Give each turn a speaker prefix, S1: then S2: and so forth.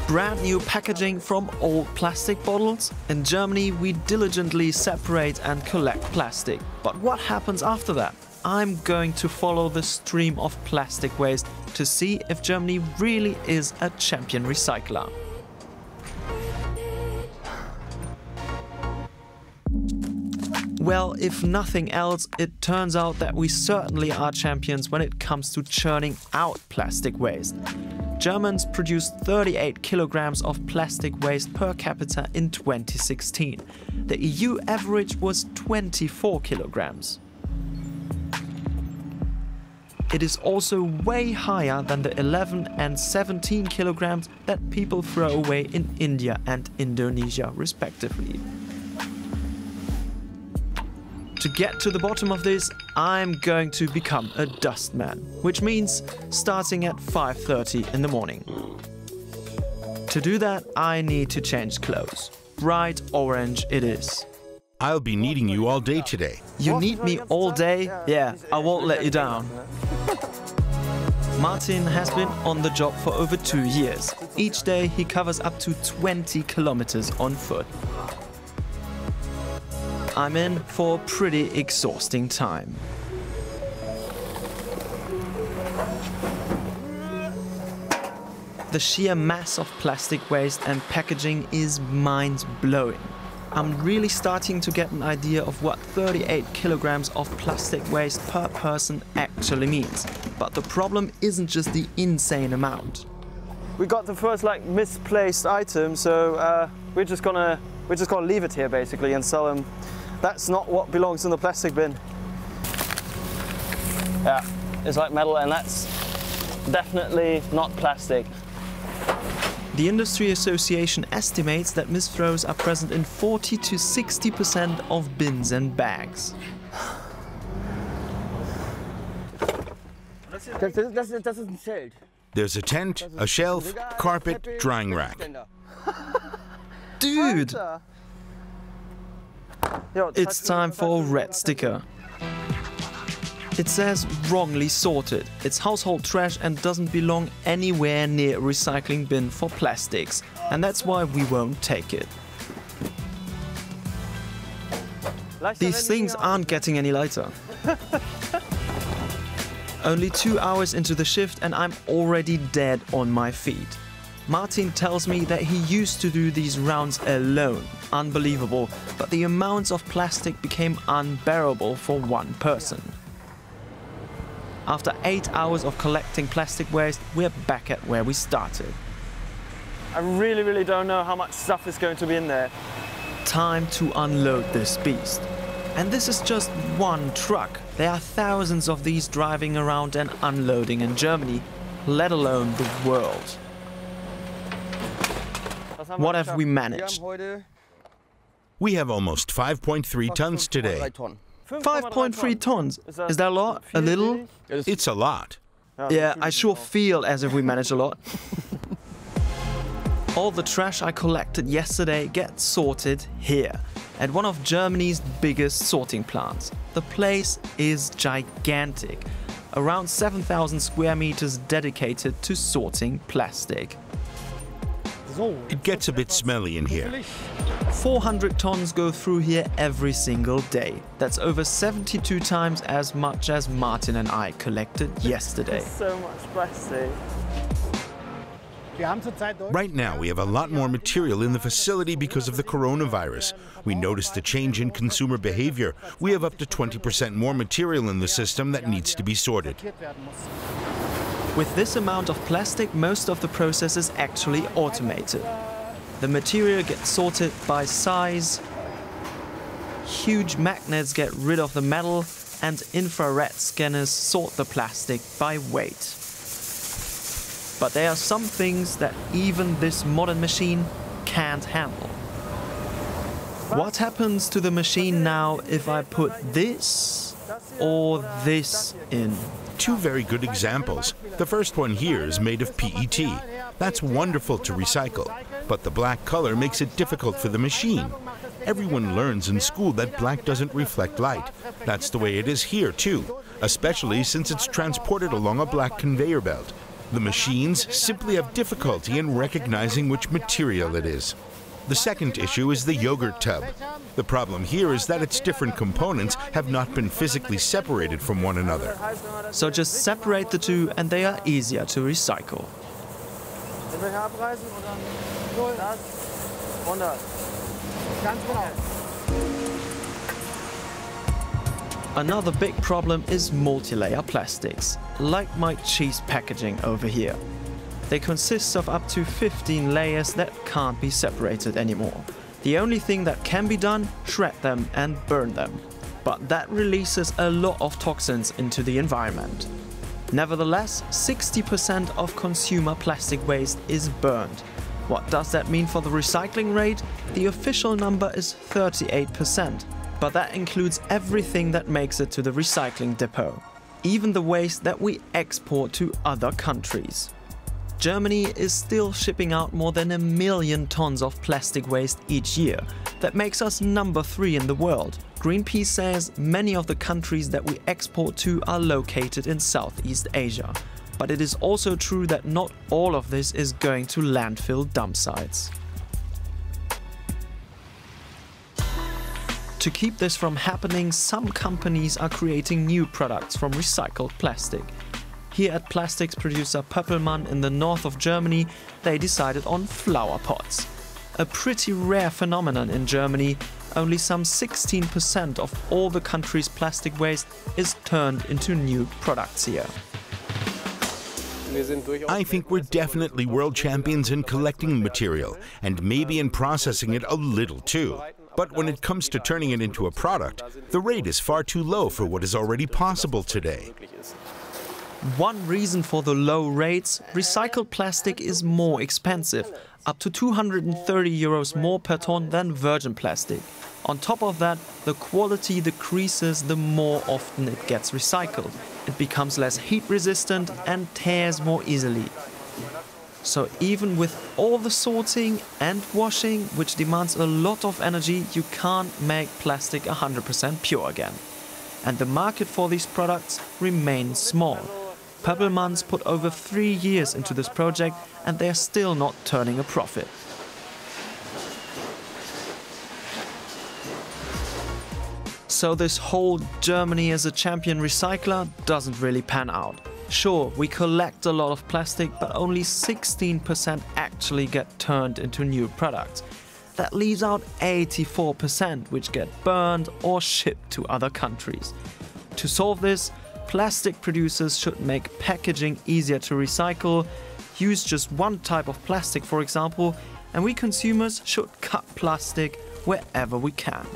S1: Brand new packaging from old plastic bottles? In Germany, we diligently separate and collect plastic. But what happens after that? I'm going to follow the stream of plastic waste to see if Germany really is a champion recycler. Well, if nothing else, it turns out that we certainly are champions when it comes to churning out plastic waste. Germans produced 38 kilograms of plastic waste per capita in 2016. The EU average was 24 kilograms. It is also way higher than the 11 and 17 kilograms that people throw away in India and Indonesia, respectively. To get to the bottom of this, I'm going to become a dustman, which means starting at 5:30 in the morning. To do that, I need to change clothes. Bright orange it is.
S2: I'll be needing you all day today.
S1: You need me all day? Yeah, I won't let you down. Martin has been on the job for over 2 years. Each day he covers up to 20 kilometers on foot. I'm in for a pretty exhausting time. The sheer mass of plastic waste and packaging is mind-blowing. I'm really starting to get an idea of what 38 kilograms of plastic waste per person actually means. But the problem isn't just the insane amount. We got the first misplaced item, so we're just gonna leave it here basically and sell them. That's not what belongs in the plastic bin. Yeah, it's like metal, and that's definitely not plastic. The Industry Association estimates that misthrows are present in 40 to 60% of bins and bags.
S2: There's a tent, a shelf, carpet, drying rack.
S1: Dude! It's time for a red sticker. It says wrongly sorted. It's household trash and doesn't belong anywhere near a recycling bin for plastics. And that's why we won't take it. These things aren't getting any lighter. Only 2 hours into the shift and I'm already dead on my feet. Martin tells me that he used to do these rounds alone. Unbelievable, but the amounts of plastic became unbearable for one person. After 8 hours of collecting plastic waste, we're back at where we started. I really don't know how much stuff is going to be in there. Time to unload this beast. And this is just one truck. There are thousands of these driving around and unloading in Germany, let alone the world. What have we managed?
S2: We have almost 5.3 tons today.
S1: 5.3 tons? Is that a lot? A little?
S2: It's a lot.
S1: Yeah, I sure feel as if we managed a lot. All the trash I collected yesterday gets sorted here, at one of Germany's biggest sorting plants. The place is gigantic. Around 7,000 square meters dedicated to sorting plastic.
S2: It gets a bit smelly in here.
S1: 400 tons go through here every single day. That's over 72 times as much as Martin and I collected yesterday. So much plastic.
S2: Right now, we have a lot more material in the facility because of the coronavirus. We noticed a change in consumer behavior. We have up to 20% more material in the system that needs to be sorted.
S1: With this amount of plastic, most of the process is actually automated. The material gets sorted by size, huge magnets get rid of the metal, and infrared scanners sort the plastic by weight. But there are some things that even this modern machine can't handle. What happens to the machine now if I put this or this in?
S2: Two very good examples. The first one here is made of PET. That's wonderful to recycle, but the black color makes it difficult for the machine. Everyone learns in school that black doesn't reflect light. That's the way it is here too, especially since it's transported along a black conveyor belt. The machines simply have difficulty in recognizing which material it is. The second issue is the yogurt tub. The problem here is that its different components have not been physically separated from one another.
S1: So just separate the two and they are easier to recycle. Another big problem is multi-layer plastics, like my cheese packaging over here. They consist of up to 15 layers that can't be separated anymore. The only thing that can be done, shred them and burn them. But that releases a lot of toxins into the environment. Nevertheless, 60% of consumer plastic waste is burned. What does that mean for the recycling rate? The official number is 38%, but that includes everything that makes it to the recycling depot, even the waste that we export to other countries. Germany is still shipping out more than 1 million tons of plastic waste each year. That makes us number 3 in the world. Greenpeace says many of the countries that we export to are located in Southeast Asia. But it is also true that not all of this is going to landfill dump sites. To keep this from happening, some companies are creating new products from recycled plastic. Here at plastics producer Pöppelmann in the north of Germany, they decided on flower pots. A pretty rare phenomenon in Germany. Only some 16% of all the country's plastic waste is turned into new products here.
S2: I think we're definitely world champions in collecting material, and maybe in processing it a little too. But when it comes to turning it into a product, the rate is far too low for what is already possible today.
S1: One reason for the low rates, recycled plastic is more expensive, up to 230 euros more per ton than virgin plastic. On top of that, the quality decreases the more often it gets recycled. It becomes less heat resistant and tears more easily. So even with all the sorting and washing, which demands a lot of energy, you can't make plastic 100% pure again. And the market for these products remains small. Pöppelmann's put over 3 years into this project and they're still not turning a profit. So this whole Germany as a champion recycler doesn't really pan out. Sure, we collect a lot of plastic, but only 16% actually get turned into new products. That leaves out 84%, which get burned or shipped to other countries. To solve this, plastic producers should make packaging easier to recycle, use just one type of plastic, for example, and we consumers should cut plastic wherever we can.